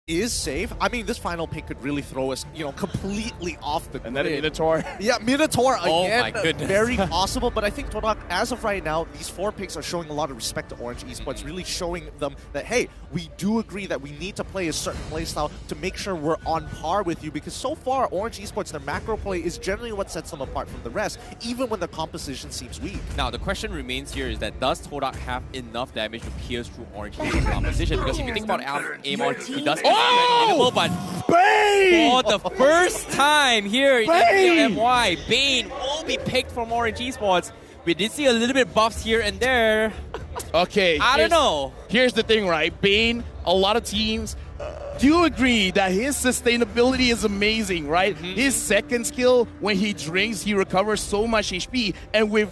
is safe. I mean, this final pick could really throw us, completely off the grid. And then Minotaur. Yeah, Minotaur again. Oh my goodness. Very possible, but I think Todak, as of right now, these 4 picks are showing a lot of respect to Orange Esports, really showing them that, hey, we do agree that we need to play a certain playstyle to make sure we're on par with you, because so far, Orange Esports, their macro play is generally what sets them apart from the rest, even when the composition seems weak. Now, the question remains here is that does Todak have enough damage to pierce through Orange Esports composition? Because if you think about Amon, he does but Bane! for the first time here in MY, Bane will be picked from Orange Esports. We did see a little bit buffs here and there. Okay. I don't know. Here's the thing, right? Bane, a lot of teams do agree that his sustainability is amazing, right? His second skill, when he drinks, he recovers so much HP, and with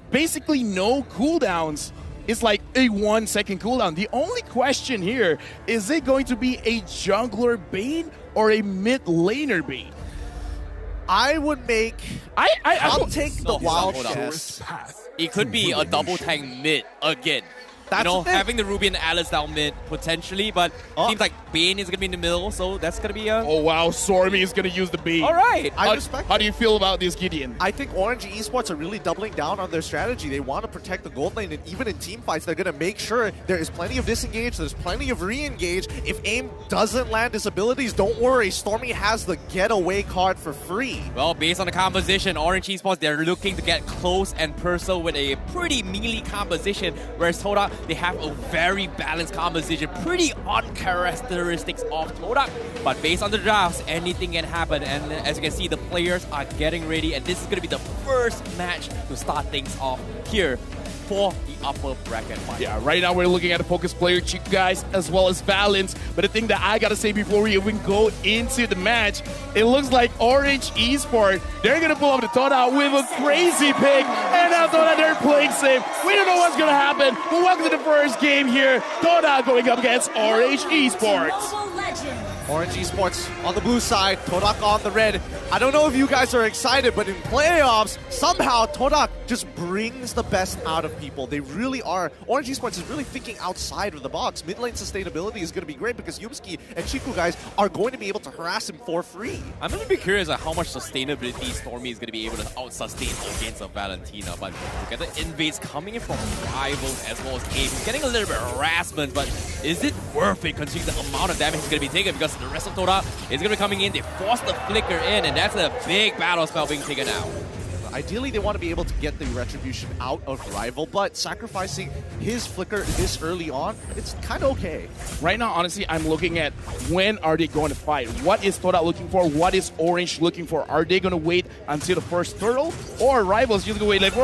basically no cooldowns, it's like a 1-second cooldown. The only question here, is it going to be a jungler Bane or a mid laner Bane? I would make... I'll take the wild guess. It could be a double tank mid again. Having the Ruby and Alice down mid, potentially, but seems like Bane is going to be in the middle, so that's going to be a... Oh, wow, Stormy is going to use the Bane. All right. I respect How do you feel about this, Gideon? I think Orange Esports are really doubling down on their strategy. They want to protect the gold lane, and even in team fights, they're going to make sure there is plenty of disengage, there's plenty of re-engage. If AIM doesn't land his abilities, don't worry, Stormy has the getaway card for free. Well, based on the composition, Orange Esports, they're looking to get close and personal with a pretty melee composition, whereas Todak, they have a very balanced composition, pretty on characteristics of Todak. But based on the drafts, anything can happen. And as you can see, the players are getting ready. And this is going to be the first match to start things off here for the upper bracket fight. Yeah, right now we're looking at a focus player, Chiku guys, as well as Valence. But the thing that I gotta say before we even go into the match, it looks like Orange Esport, they're gonna pull up the Todak with a crazy pick, and now Todak, they're playing safe. We don't know what's gonna happen, but welcome to the first game here. Todak going up against Orange Esports. Orange Esports on the blue side, Todak on the red. I don't know if you guys are excited, but in playoffs, somehow Todak just brings the best out of people. They really are. Orange Esports is really thinking outside of the box. Mid lane sustainability is going to be great because Yumski and Chiku guys are going to be able to harass him for free. I'm going to be curious at how much sustainability Stormy is going to be able to out-sustain against a Valentina. But look at the invades coming in from rivals as well as AIM. He's getting a little bit of harassment, but is it worth it considering the amount of damage he's going to be taking? Because the rest of Todak is going to be coming in. They force the flicker in, and that's a big battle spell being taken out. Ideally, they want to be able to get the retribution out of rival, but sacrificing his flicker this early on, it's kind of okay. Right now, honestly, I'm looking at when are they going to fight? What is Todak looking for? What is Orange looking for? Are they going to wait until the first turtle? Or rivals just going to wait like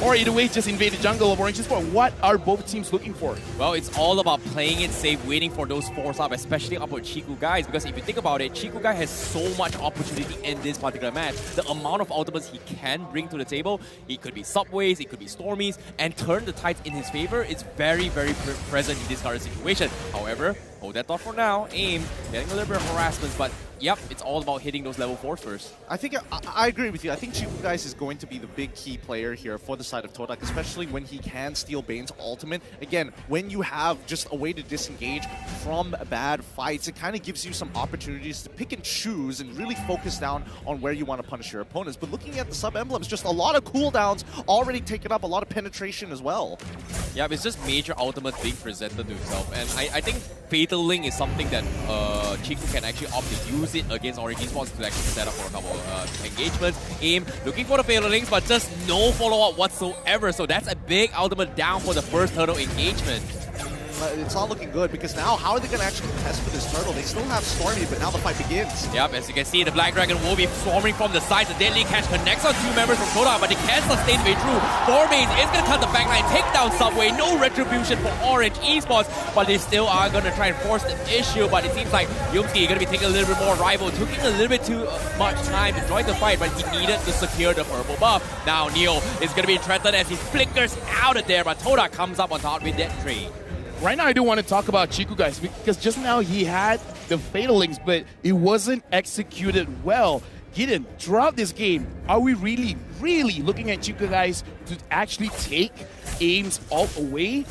or either way, just invade the jungle of Orange Esport? What are both teams looking for? Well, it's all about playing it safe, waiting for those force up, especially up with Chiku guys, because if you think about it, Chiku guy has so much opportunity in this particular match. The amount of ultimates he can bring to the table, it could be subways, it could be stormies, and turn the tides in his favor. It's very, very present in this current situation. However, hold that thought for now. AIM getting a little bit of harassment, but yep, it's all about hitting those level 4s first. I think I agree with you. I think Chiku guys is going to be the big key player here for the side of Todak, especially when he can steal Bane's ultimate. Again, when you have just a way to disengage from bad fights, it kind of gives you some opportunities to pick and choose and really focus down on where you want to punish your opponents. But looking at the sub-emblems, just a lot of cooldowns already taken up, a lot of penetration as well. Yeah, it's just major ultimates being presented to himself. And I think Fatal Link is something that Chiku can actually opt to use it against Orange Esports to actually set up for a couple engagements. AIM looking for the Fatal Links, but just no follow-up whatsoever. So that's a big ultimate down for the first turtle engagement. It's not looking good because now how are they going to actually contest for this turtle? They still have Stormy, but now the fight begins. Yep, as you can see, the Black Dragon will be swarming from the side. The Deadly Catch connects on 2 members from Todak, but they can't sustain the way through. Thormain is going to cut the backline, take down Subway. No retribution for Orange Esports, but they still are going to try and force the issue. But it seems like Yumski is going to be taking a little bit more rival. Took him a little bit too much time to join the fight, but he needed to secure the purple buff. Now Neo is going to be threatened as he flickers out of there, but Todak comes up on top with that trade. Right now, I do want to talk about Chiku guys because just now he had the Fatal Links, but it wasn't executed well. Gideon, throughout this game, are we really, really looking at Chiku guys to actually take AIM's ult away?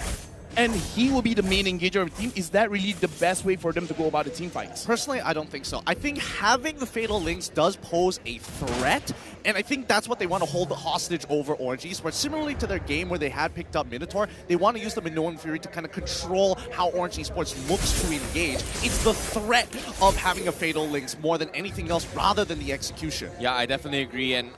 and he will be the main engager of the team. Is that really the best way for them to go about the team fights? Personally, I don't think so. I think having the Fatal Links does pose a threat, and I think that's what they want to hold the hostage over Orange Esports. Similarly to their game where they had picked up Minotaur, they want to use the Minoan Fury to kind of control how Orange Esports looks to engage. It's the threat of having a Fatal Links more than anything else, rather than the execution. Yeah, I definitely agree. And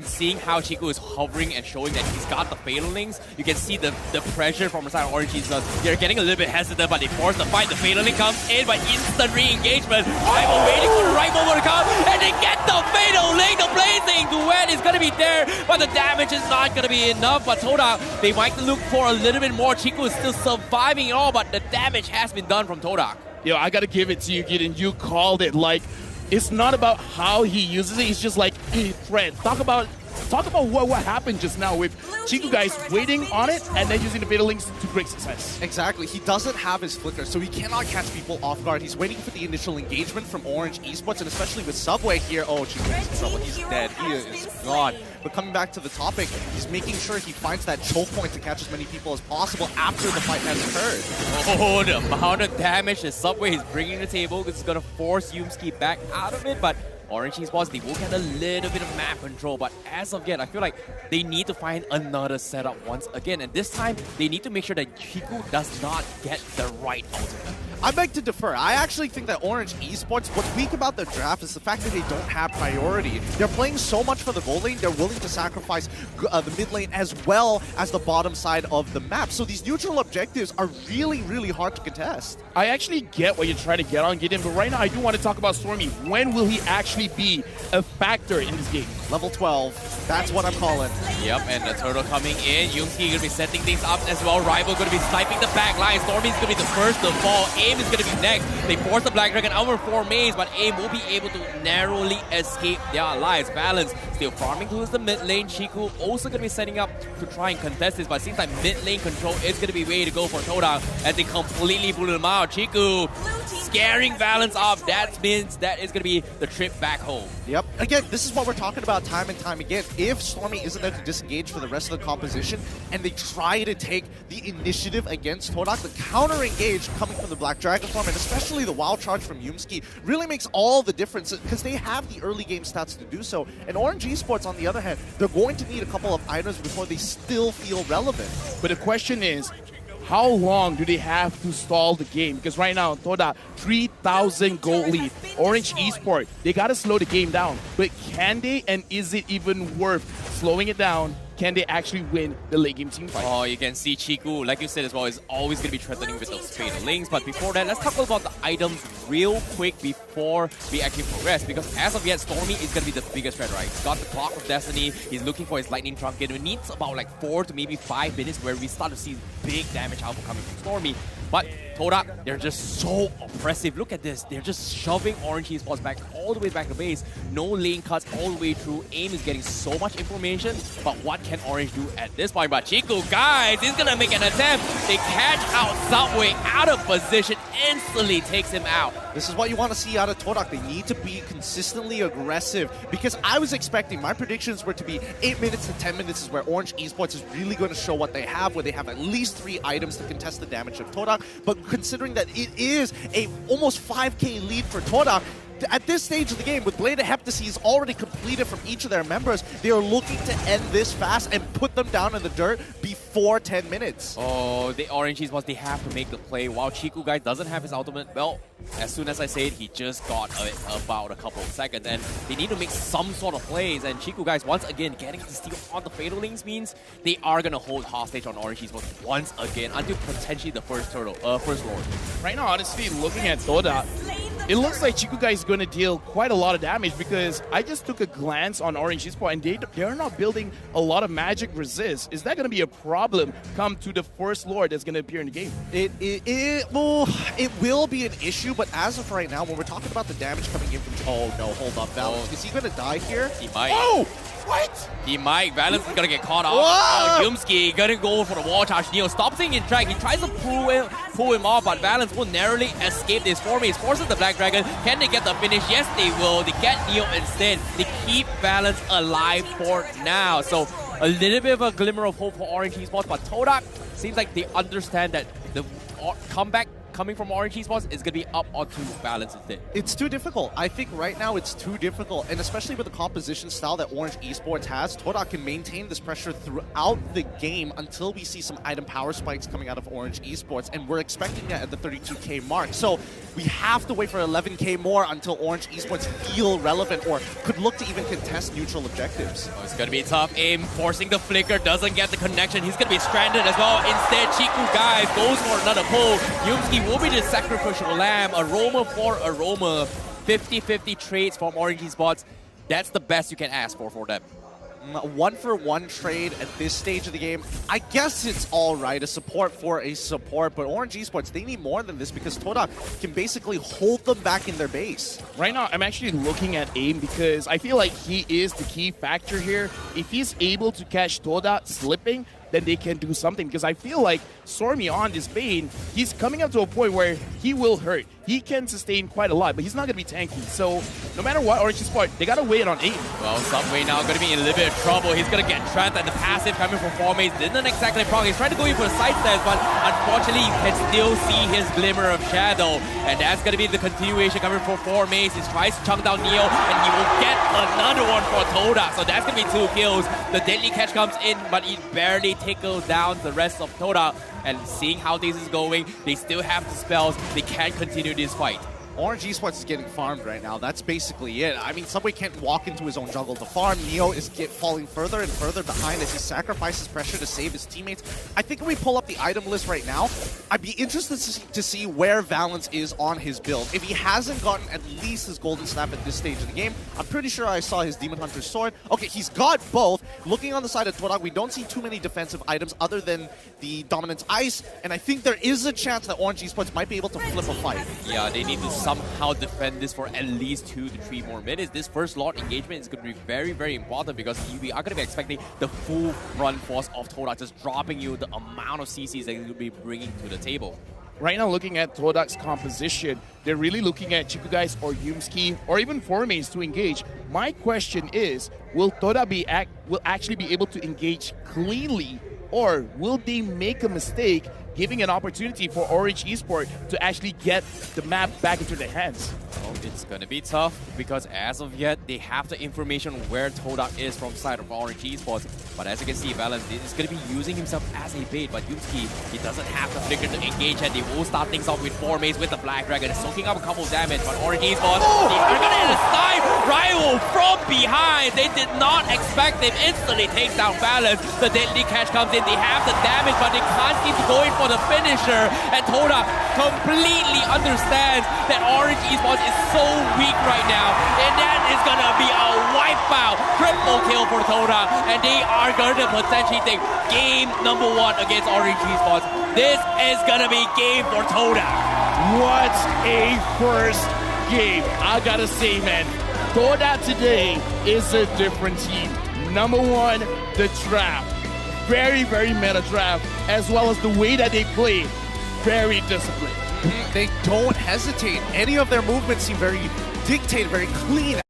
seeing how Chico is hovering and showing that he's got the Fatal Links, you can see the pressure from the side of Orange Esports. They're getting a little bit hesitant, but they force the fight. The Fatal Link comes in by instant re-engagement. Rival waiting for the right moment to come, and they get the Fatal Link. The blazing duet is going to be there, but the damage is not going to be enough. But Todak, they might look for a little bit more. Chico is still surviving it all, but the damage has been done from Todak. Yo, I got to give it to you, Gideon. You called it. Like, it's not about how he uses it. It's just like a threat. Talk about what happened just now with Chico guys waiting on it and then using the Fatal Links to great success. Exactly. He doesn't have his flicker, so he cannot catch people off guard. He's waiting for the initial engagement from Orange Esports, and especially with Subway here. Oh, Chico's in trouble. He's dead. He is gone. But coming back to the topic, he's making sure he finds that choke point to catch as many people as possible after the fight has occurred. Oh, the amount of damage that Subway is bringing to the table is going to force Yumski back out of it, but Orange Esports, they will get a little bit of map control, but as of yet, I feel like they need to find another setup once again, and this time, they need to make sure that Chico does not get the right ultimate. I beg to defer. I actually think that Orange Esports, what's weak about their draft is the fact that they don't have priority. They're playing so much for the gold lane, they're willing to sacrifice the mid lane as well as the bottom side of the map. So these neutral objectives are really, really hard to contest. I actually get what you're trying to get on, Gideon, but right now I do want to talk about Stormy. When will he actually be a factor in this game? Level 12. That's what I'm calling. Yep, and the turtle coming in. Yumski going to be setting things up as well. Rival going to be sniping the back line. Stormy's going to be the first to fall. AIM is going to be next. They force the Black Dragon over 4 mains, but AIM will be able to narrowly escape their lives. Balance still farming towards the mid lane. Chico also going to be setting up to try and contest this, but it seems like mid lane control is going to be way to go for Todak as they completely blew them out. Chico scaring Balance off. That means that is going to be the trip back home. Yep. Again, this is what we're talking about time and time again. If Stormy isn't there to disengage for the rest of the composition and they try to take the initiative against Todak, the counter-engage coming from the Black Dragon farm and especially the wild charge from Yumski really makes all the difference because they have the early game stats to do so. And Orange Esports, on the other hand, they're going to need a couple of items before they still feel relevant. But the question is, how long do they have to stall the game? Because right now, Todak, 3,000 gold lead. Orange Esport, they got to slow the game down. But can they, and is it even worth slowing it down? Can they actually win the late game team fight? Oh, you can see Chico, like you said as well, is always going to be threatening with those Fatal Links. But before that, let's talk about the items real quick before we actually progress. Because as of yet, Stormy is going to be the biggest threat, right? He's got the Clock of Destiny. He's looking for his Lightning Trunket. It needs about like 4 to maybe 5 minutes where we start to see big damage output coming from Stormy. But Todak, they're just so oppressive. Look at this. They're just shoving Orange Esports back all the way back to base. No lane cuts all the way through. AIM is getting so much information. But what can Orange do at this point? But Chico, guys, he's going to make an attempt. They catch out Subway out of position. Instantly takes him out. This is what you want to see out of Todak. They need to be consistently aggressive because I was expecting, my predictions were to be 8 minutes to 10 minutes is where Orange Esports is really going to show what they have, where they have at least 3 items to contest the damage of Todak. But considering that it is a almost 5k lead for Todak, at this stage of the game, with Blade of Heptases already completed from each of their members, they are looking to end this fast and put them down in the dirt before 10 minutes. Oh, the Orange Esports, they have to make the play. While Chico, guys, doesn't have his ultimate, well, as soon as I say it, he just got about a couple of seconds, and they need to make some sort of plays. And Chico, guys, once again, getting to steal on the Fatal Links means they are going to hold hostage on Orange Esports once again until potentially the first Lord. Right now, honestly, looking at Todak, it looks like Chico guy is going to deal quite a lot of damage because I just took a glance on Orange Esport and they're not building a lot of magic resist. Is that going to be a problem come to the first Lord that's going to appear in the game? It will be an issue, but as of right now, when we're talking about the damage coming in from... Oh no, hold up, Balance. Is he going to die here? He might. Oh! What? He might. Balance is going to get caught off. Oh, Yumski going to go for the wall charge. Neo stops him in track. He tries to pull him off, but Balance will narrowly escape this. Formace forces the Black Dragon. Can they get the finish? Yes, they will. They get Neo instead. They keep Balance alive for now. So a little bit of a glimmer of hope for Orange Esports, but Todak seems like they understand that the comeback coming from Orange Esports is going to be up onto balance instead. It's too difficult. I think right now it's too difficult, and especially with the composition style that Orange Esports has, Todak can maintain this pressure throughout the game until we see some item power spikes coming out of Orange Esports, and we're expecting that at the 32k mark. So we have to wait for 11k more until Orange Esports feel relevant or could look to even contest neutral objectives. Oh, it's going to be a tough aim, forcing the flicker, doesn't get the connection. He's going to be stranded as well. Instead, Chiku guys goes for another pull. Yumski will be the sacrificial lamb. Aroma for Aroma. 50-50 trades from Orange Esports. That's the best you can ask for them. 1-for-1 trade at this stage of the game, I guess it's all right, a support for a support, but Orange Esports, they need more than this because Todak can basically hold them back in their base. Right now, I'm actually looking at aim because I feel like he is the key factor here. If he's able to catch Todak slipping, then they can do something, because I feel like Stormy on this Bane, he's coming up to a point where he will hurt. He can sustain quite a lot, but he's not going to be tanky. So no matter what, Orange Esports, they got to wait on aim. Well, Subway now going to be in a little bit of trouble. He's going to get trapped, and the passive coming from Formase didn't exactly proc. He's trying to go in for the side stairs, but unfortunately you can still see his glimmer of shadow, and that's going to be the continuation coming from Formase. He tries to chunk down Neo, and he will get another one for Todak. So that's going to be 2 kills. The deadly catch comes in, but he barely tickles down the rest of Todak. And seeing how this is going, they still have the spells. They can continue this fight. Orange Esports is getting farmed right now. That's basically it. I mean, Subway can't walk into his own jungle to farm. Neo is falling further and further behind as he sacrifices pressure to save his teammates. I think if we pull up the item list right now, I'd be interested to see where Valence is on his build. If he hasn't gotten at least his Golden Snap at this stage of the game, I'm pretty sure I saw his Demon Hunter's Sword. Okay, he's got both. Looking on the side of Todak, we don't see too many defensive items other than the Dominance Ice, and I think there is a chance that Orange Esports might be able to flip a fight. Yeah, they need to somehow defend this for at least 2 to 3 more minutes. This first Lord engagement is going to be very, very important because we are going to be expecting the full front force of Todak just dropping you the amount of CCs that you'll be bringing to the table. Right now, looking at Todak's composition, they're really looking at Chiku guys or Yumski or even Formase to engage. My question is, will Todak will actually be able to engage cleanly, or will they make a mistake giving an opportunity for Orange Esport to actually get the map back into their hands? Well, it's going to be tough because as of yet, they have the information where Todak is from side of Orange Esports. But as you can see, Valence is going to be using himself as a bait, but Yumski, he doesn't have the flicker to engage, and they will start things off with Formase with the Black Dragon, soaking up a couple damage, but Orange Esports, they are going to hit a snipe rival from behind. They did not expect him, instantly takes down Valence. The deadly catch comes in, they have the damage, but they can't seem to go in for the finisher, and Todak completely understands that Orange Esports is so weak right now, and that is gonna be a wipeout, triple kill for Todak, and they are gonna potentially take game number 1 against Orange Esports. This is gonna be game for Todak. What a first game. I gotta say, man, Todak today is a different team. Number 1, the draft. Very, very meta draft, as well as the way that they play. Very disciplined. They don't hesitate. Any of their movements seem very dictated, very clean.